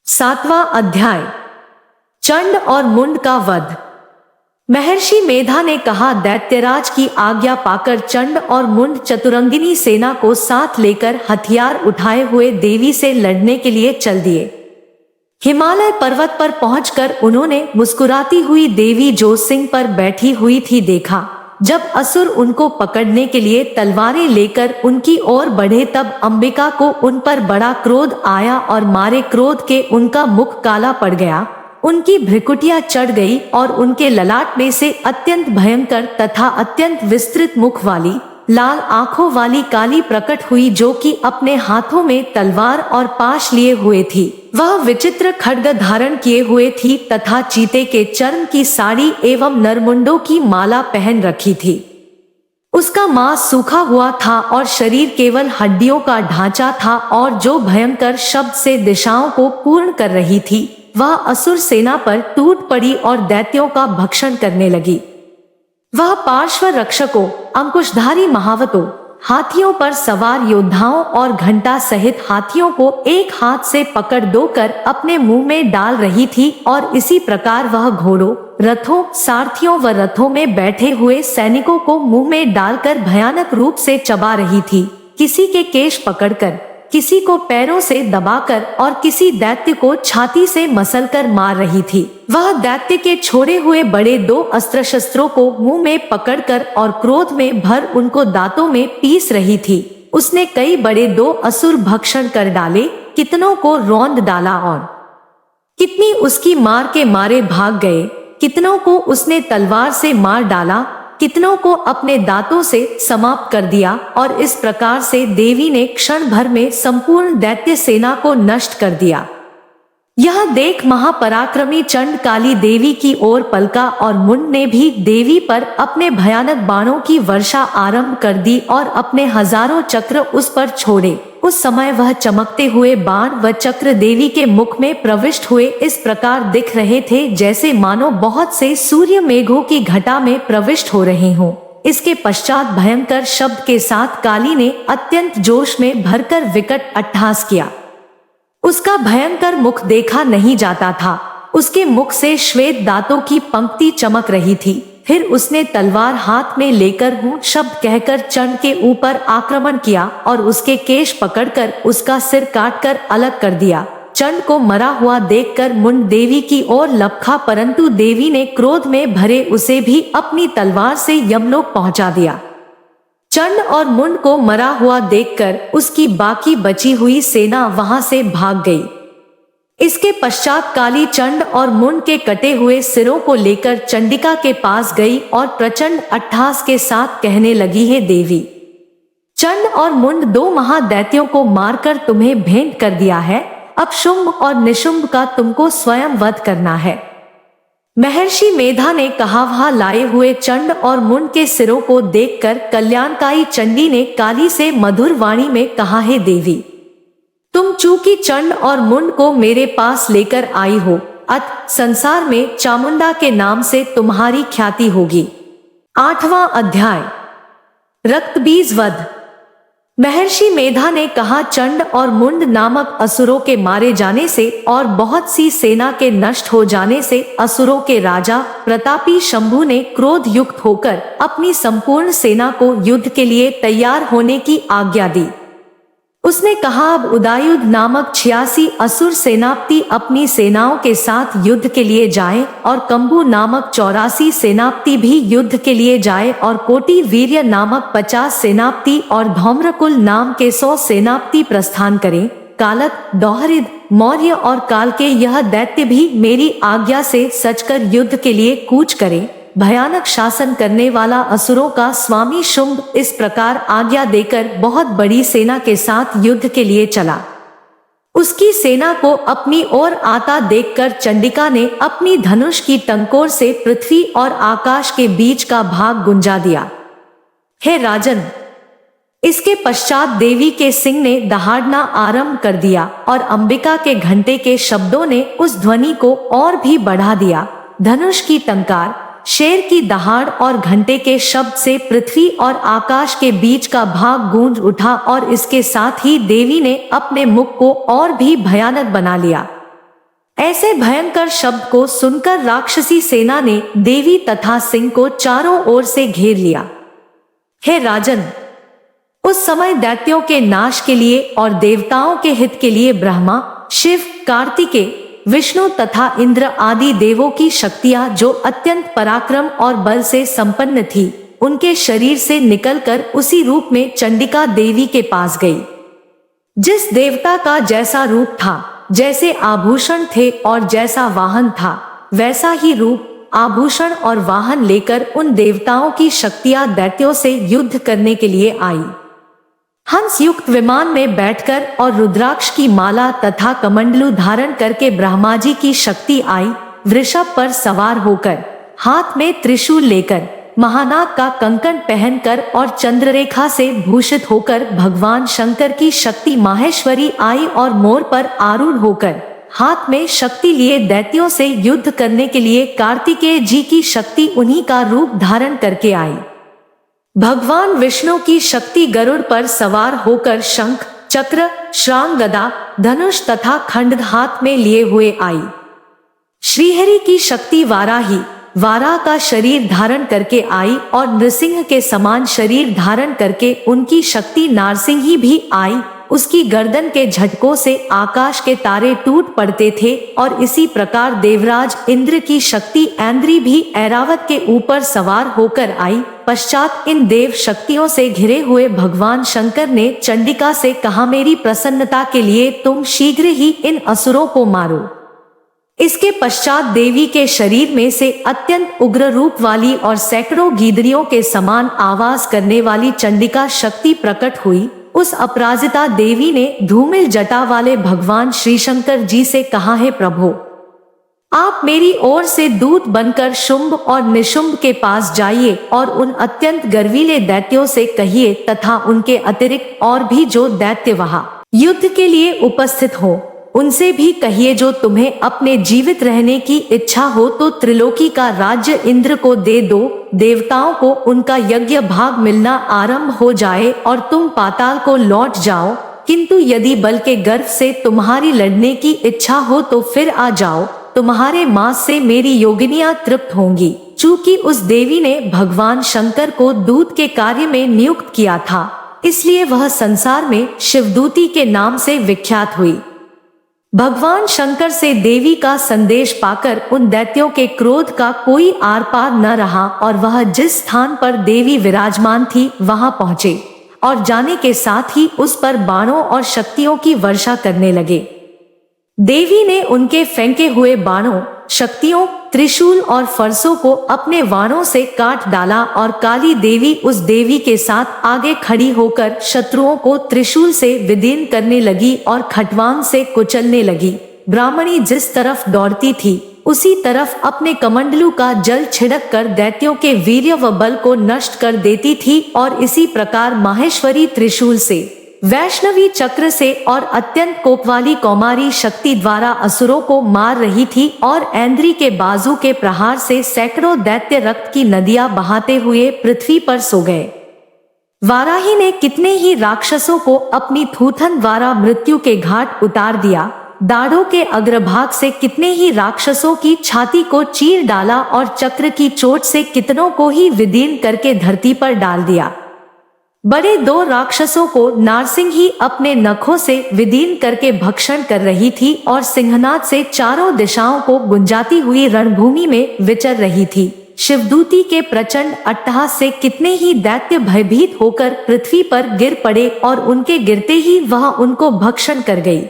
7वां अध्याय। चंड और मुंड का वध। महर्षि मेधा ने कहा, दैत्यराज की आज्ञा पाकर चंड और मुंड चतुरंगिनी सेना को साथ लेकर हथियार उठाए हुए देवी से लड़ने के लिए चल दिए। हिमालय पर्वत पर पहुंचकर उन्होंने मुस्कुराती हुई देवी जो सिंह पर बैठी हुई थी देखा। जब असुर उनको पकड़ने के लिए तलवारें लेकर उनकी ओर बढ़े तब अंबिका को उन पर बड़ा क्रोध आया और मारे क्रोध के उनका मुख काला पड़ गया, उनकी भ्रिकुटियां चढ़ गई और उनके ललाट में से अत्यंत भयंकर तथा अत्यंत विस्तृत मुख वाली लाल आंखों वाली काली प्रकट हुई, जो कि अपने हाथों में तलवार और पाश लिए हुए थी। वह विचित्र खड्ग धारण किए हुए थी तथा चीते के चर्म की साड़ी एवं नरमुंडों की माला पहन रखी थी। उसका मांस सूखा हुआ था और शरीर केवल हड्डियों का ढांचा था, और जो भयंकर शब्द से दिशाओं को पूर्ण कर रही थी वह असुर सेना पर टूट पड़ी और दैत्यों का भक्षण करने लगी। वह पार्श्व रक्षकों, अंकुशधारी महावतों, हाथियों पर सवार योद्धाओं और घंटा सहित हाथियों को एक हाथ से पकड़ कर अपने मुंह में डाल रही थी, और इसी प्रकार वह घोड़ों, रथों, सारथियों व रथों में बैठे हुए सैनिकों को मुंह में डालकर भयानक रूप से चबा रही थी। किसी के केश पकड़कर, किसी को पैरों से दबाकर और किसी दैत्य को छाती से मसलकर मार रही थी। वह दैत्य के छोड़े हुए बड़े 2 अस्त्र शस्त्रों को मुंह में पकड़कर और क्रोध में भर उनको दांतों में पीस रही थी। उसने कई बड़े 2 असुर भक्षण कर डाले, कितनों को रौंद डाला और कितनी उसकी मार के मारे भाग गए। कितनों को उसने तलवार से मार डाला, कितनों को अपने दांतों से समाप्त कर दिया, और इस प्रकार से देवी ने क्षण भर में संपूर्ण दैत्य सेना को नष्ट कर दिया। यह देख महापराक्रमी चंड काली देवी की ओर पलका और मुंड ने भी देवी पर अपने भयानक बाणों की वर्षा आरंभ कर दी और अपने हजारों चक्र उस पर छोड़े। उस समय वह चमकते हुए बाण व चक्र देवी के मुख में प्रविष्ट हुए इस प्रकार दिख रहे थे जैसे मानो बहुत से सूर्य मेघों की घटा में प्रविष्ट हो रहे हों। इसके पश्चात भयंकर शब्द के साथ काली ने अत्यंत जोश में भरकर विकट अट्टहास किया। उसका भयंकर मुख देखा नहीं जाता था, उसके मुख से श्वेत दांतों की पंक्ति चमक रही थी। फिर उसने तलवार हाथ में लेकर हूँ शब्द कहकर चंड के ऊपर आक्रमण किया और उसके केश पकड़कर उसका सिर काटकर अलग कर दिया। चंड को मरा हुआ देखकर मुंड देवी की ओर लपका, परंतु देवी ने क्रोध में भरे उसे भी अपनी तलवार से यमलोक पहुंचा दिया। चंड और मुंड को मरा हुआ देखकर उसकी बाकी बची हुई सेना वहां से भाग गई। इसके पश्चात काली चंड और मुंड के कटे हुए सिरों को लेकर चंडिका के पास गई और प्रचंड अट्टहास के साथ कहने लगी, हे देवी, चंड और मुंड 2 महादैत्यों को मारकर तुम्हें भेंट कर दिया है। अब शुंभ और निशुंभ का तुमको स्वयं वध करना है। महर्षि मेधा ने कहा, वहां लाए हुए चंड और मुंड के सिरों को देखकर कल्याणकारी चंडी ने काली से मधुर वाणी में कहा, हे देवी, तुम चूंकि चंड और मुंड को मेरे पास लेकर आई हो, अतः संसार में चामुंडा के नाम से तुम्हारी ख्याति होगी। 8वां अध्याय। रक्तबीज वध। महर्षि मेधा ने कहा, चंड और मुंड नामक असुरों के मारे जाने से और बहुत सी सेना के नष्ट हो जाने से असुरों के राजा प्रतापी शंभु ने क्रोध युक्त होकर अपनी संपूर्ण सेना को युद्ध के लिए तैयार होने की आज्ञा दी। उसने कहा, अब उदायुध नामक 86 असुर सेनापति अपनी सेनाओं के साथ युद्ध के लिए जाएं और कंबु नामक 84 सेनापति भी युद्ध के लिए जाएं और कोटि वीर्य नामक 50 सेनापति और धौम्रकुल नाम के 100 सेनापति प्रस्थान करें। कालक, दौहरिद, मौर्य और काल के यह दैत्य भी मेरी आज्ञा से सचकर युद्ध के लिए कूच करें। भयानक शासन करने वाला असुरों का स्वामी शुंभ इस प्रकार आज्ञा देकर बहुत बड़ी सेना के साथ युद्ध के लिए चला। उसकी सेना को अपनी ओर आता देखकर चंडिका ने अपनी धनुष की टंकोर से पृथ्वी और आकाश के बीच का भाग गुंजा दिया। हे राजन, इसके पश्चात देवी के सिंह ने दहाड़ना आरंभ कर दिया और अंबिका के घंटे के शब्दों ने उस ध्वनि को और भी बढ़ा दिया। धनुष की टंकार, शेर की दहाड़ और घंटे के शब्द से पृथ्वी और आकाश के बीच का भाग गूंज उठा और इसके साथ ही देवी ने अपने मुख को और भी भयानक बना लिया। ऐसे भयंकर शब्द को सुनकर राक्षसी सेना ने देवी तथा सिंह को चारों ओर से घेर लिया। हे राजन, उस समय दैत्यों के नाश के लिए और देवताओं के हित के लिए ब्रह्मा, शिव, कार्तिकेय, विष्णु तथा इंद्र आदि देवों की शक्तियां जो अत्यंत पराक्रम और बल से संपन्न थी, उनके शरीर से निकलकर उसी रूप में चंडिका देवी के पास गई। जिस देवता का जैसा रूप था, जैसे आभूषण थे और जैसा वाहन था, वैसा ही रूप, आभूषण और वाहन लेकर उन देवताओं की शक्तियां दैत्यों से युद्ध करने के लिए आई। हंस युक्त विमान में बैठकर और रुद्राक्ष की माला तथा कमंडलू धारण करके ब्रह्मा जी की शक्ति आई। वृषभ पर सवार होकर, हाथ में त्रिशूल लेकर, महानाग का कंकण पहनकर और चंद्ररेखा से भूषित होकर भगवान शंकर की शक्ति माहेश्वरी आई और मोर पर आरूढ़ होकर हाथ में शक्ति लिए दैत्यों से युद्ध करने के लिए कार्तिकेय जी की शक्ति उन्हीं का रूप धारण करके आई। भगवान विष्णु की शक्ति गरुड़ पर सवार होकर शंख, चक्र, श्रांग, गदा, धनुष तथा खंड हाथ में लिए हुए आई। श्रीहरि की शक्ति वाराही, वाराह का शरीर धारण करके आई और नृसिंह के समान शरीर धारण करके उनकी शक्ति नारसिंही भी आई। उसकी गर्दन के झटकों से आकाश के तारे टूट पड़ते थे और इसी प्रकार देवराज इंद्र की शक्ति ऐन्द्री भी ऐरावत के ऊपर सवार होकर आई। पश्चात इन देव शक्तियों से घिरे हुए भगवान शंकर ने चंडिका से कहा, मेरी प्रसन्नता के लिए तुम शीघ्र ही इन असुरों को मारो। इसके पश्चात देवी के शरीर में से अत्यंत उग्र रूप वाली और सैकड़ों गीदड़ियों के समान आवाज करने वाली चंडिका शक्ति प्रकट हुई। उस अपराजिता देवी ने धूमिल जटा वाले भगवान श्री शंकर जी से कहा, है प्रभु, आप मेरी ओर से दूत बनकर शुंभ और निशुंभ के पास जाइए और उन अत्यंत गर्वीले दैत्यों से कहिए तथा उनके अतिरिक्त और भी जो दैत्य वहां युद्ध के लिए उपस्थित हो, उनसे भी कहिए, जो तुम्हें अपने जीवित रहने की इच्छा हो तो त्रिलोकी का राज्य इंद्र को दे दो, देवताओं को उनका यज्ञ भाग मिलना आरंभ हो जाए और तुम पाताल को लौट जाओ। किंतु यदि बल के गर्व से तुम्हारी लड़ने की इच्छा हो तो फिर आ जाओ, तुम्हारे मांस से मेरी योगिनियां तृप्त होंगी। चूंकि उस देवी ने भगवान शंकर को दूत के कार्य में नियुक्त किया था, इसलिए वह संसार में शिवदूती के नाम से विख्यात हुई। भगवान शंकर से देवी का संदेश पाकर उन दैत्यों के क्रोध का कोई आर पार न रहा और वह जिस स्थान पर देवी विराजमान थी वहां पहुंचे और जाने के साथ ही उस पर बाणों और शक्तियों की वर्षा करने लगे। देवी ने उनके फेंके हुए बाणों, शक्तियों, त्रिशूल और फरसों को अपने वाणों से काट डाला और काली देवी उस देवी के साथ आगे खड़ी होकर शत्रुओं को त्रिशूल से विदीर्ण करने लगी और खटवांग से कुचलने लगी। ब्राह्मणी जिस तरफ दौड़ती थी उसी तरफ अपने कमंडलू का जल छिड़क कर दैत्यों के वीर्य व बल को नष्ट कर देती थी और इसी प्रकार माहेश्वरी त्रिशूल से, वैष्णवी चक्र से और अत्यंत कोप वाली कौमारी शक्ति द्वारा असुरों को मार रही थी और ऐन्द्री के बाजू के प्रहार से सैकड़ों दैत्य रक्त की नदियां बहाते हुए पृथ्वी पर सो गए। वाराही ने कितने ही राक्षसों को अपनी थूथन द्वारा मृत्यु के घाट उतार दिया। दाढ़ों के अग्रभाग से कितने ही राक्षसों की छाती को चीर डाला और चक्र की चोट से कितनों को ही विदीर्ण करके धरती पर डाल दिया। बड़े दो राक्षसों को नारसिंह ही अपने नखों से विदीर्ण करके भक्षण कर रही थी और सिंहनाद से चारों दिशाओं को गुंजाती हुई रणभूमि में विचर रही थी। शिवदूती के प्रचंड अट्टहास से कितने ही दैत्य भयभीत होकर पृथ्वी पर गिर पड़े और उनके गिरते ही वह उनको भक्षण कर गई।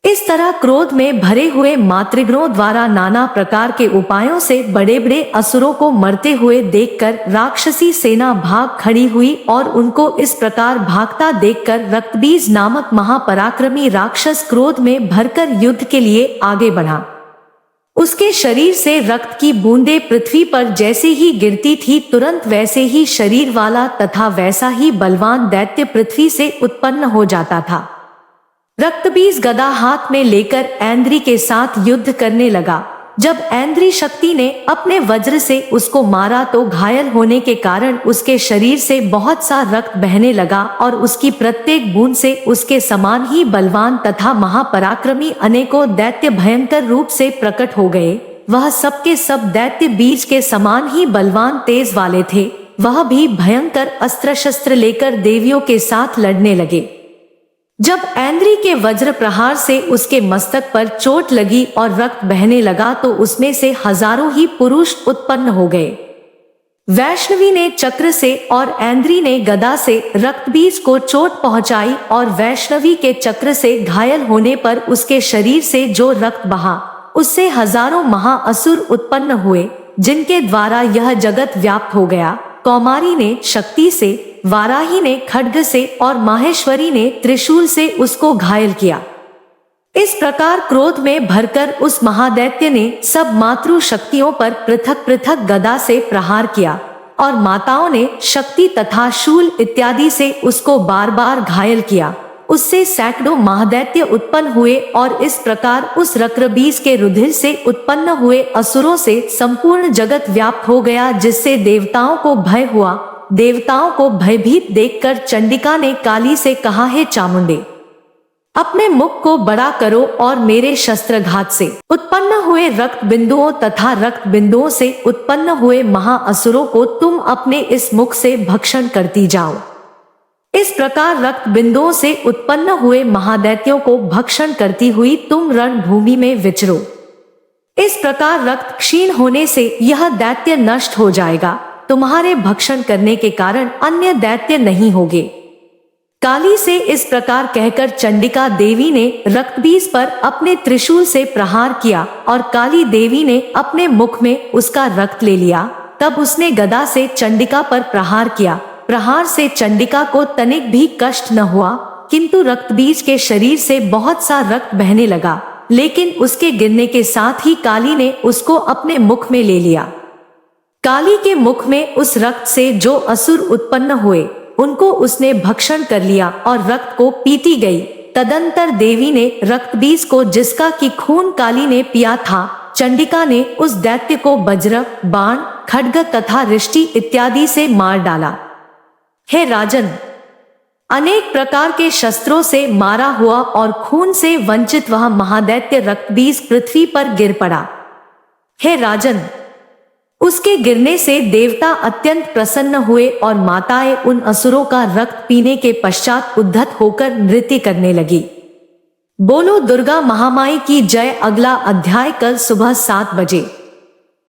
इस तरह क्रोध में भरे हुए मातृगणों द्वारा नाना प्रकार के उपायों से बड़े बड़े असुरों को मरते हुए देखकर राक्षसी सेना भाग खड़ी हुई और उनको इस प्रकार भागता देखकर रक्तबीज नामक महापराक्रमी राक्षस क्रोध में भरकर युद्ध के लिए आगे बढ़ा। उसके शरीर से रक्त की बूंदें पृथ्वी पर जैसे ही गिरती थी तुरंत वैसे ही शरीर वाला तथा वैसा ही बलवान दैत्य पृथ्वी से उत्पन्न हो जाता था। रक्तबीज गदा हाथ में लेकर ऐन्द्री के साथ युद्ध करने लगा। जब ऐन्द्री शक्ति ने अपने वज्र से उसको मारा तो घायल होने के कारण उसके शरीर से बहुत सा रक्त बहने लगा और उसकी प्रत्येक बूंद से उसके समान ही बलवान तथा महापराक्रमी अनेकों दैत्य भयंकर रूप से प्रकट हो गए। वह सबके सब दैत्य बीज के समान ही बलवान तेज वाले थे। वह भी भयंकर अस्त्र शस्त्र लेकर देवियों के साथ लड़ने लगे। जब ऐन्द्री के वज्र प्रहार से उसके मस्तक पर चोट लगी और रक्त बहने लगा तो उसमें से हजारों ही पुरुष उत्पन्न हो गए। वैष्णवी ने चक्र से और ऐन्द्री ने गदा से रक्तबीज को चोट पहुंचाई और वैष्णवी के चक्र से घायल होने पर उसके शरीर से जो रक्त बहा उससे हजारों महाअसुर उत्पन्न हुए, जिनके द्वारा यह जगत व्याप्त हो गया। कौमारी ने शक्ति से, वाराही ने खड्ग से और माहेश्वरी ने त्रिशूल से उसको घायल किया। इस प्रकार क्रोध में भरकर उस महादैत्य ने सब मातृ शक्तियों पर पृथक पृथक गदा से प्रहार किया और माताओं ने शक्ति तथा शूल इत्यादि से उसको बार बार घायल किया। उससे सैकड़ों महादैत्य उत्पन्न हुए और इस प्रकार उस रक्तबीज के रुधिर से उत्पन्न हुए असुरों से संपूर्ण जगत व्याप्त हो गया, जिससे देवताओं को भय हुआ। देवताओं को भयभीत देखकर चंडिका ने काली से कहा, हे चामुंडे, अपने मुख को बड़ा करो और मेरे शस्त्रघात से उत्पन्न हुए रक्त बिंदुओं तथा रक्त बिंदुओं से उत्पन्न हुए महाअसुरों को तुम अपने इस मुख से भक्षण करती जाओ। इस प्रकार रक्त बिंदुओं से उत्पन्न हुए महादैत्यों को भक्षण करती हुई तुम रणभूमि में विचरो। इस प्रकार रक्त क्षीण होने से यह दैत्य नष्ट हो जाएगा। तुम्हारे भक्षण करने के कारण अन्य दैत्य नहीं होंगे। काली से इस प्रकार कहकर चंडिका देवी ने रक्तबीज पर अपने त्रिशूल से प्रहार किया और काली देवी ने अपने मुख में उसका रक्त ले लिया। तब उसने गदा से चंडिका पर प्रहार किया। प्रहार से चंडिका को तनिक भी कष्ट न हुआ, किंतु रक्तबीज के शरीर से बहुत सा रक्त बहने लगा, लेकिन उसके गिरने के साथ ही काली ने उसको अपने मुख में ले लिया। काली के मुख में उस रक्त से जो असुर उत्पन्न हुए उनको उसने भक्षण कर लिया और रक्त को पीती गई। तदंतर देवी ने रक्तबीज को, जिसका कि खून काली ने पिया था, चंडिका ने उस दैत्य को वज्र, बाण, खड्ग तथा रिष्टि इत्यादि से मार डाला। हे राजन, अनेक प्रकार के शस्त्रों से मारा हुआ और खून से वंचित वह महादैत्य रक्तबीज पृथ्वी पर गिर पड़ा। हे राजन, उसके गिरने से देवता अत्यंत प्रसन्न हुए और माताएं उन असुरों का रक्त पीने के पश्चात उद्धत होकर नृत्य करने लगी। बोलो दुर्गा महामाई की जय। अगला अध्याय कल सुबह 7 बजे।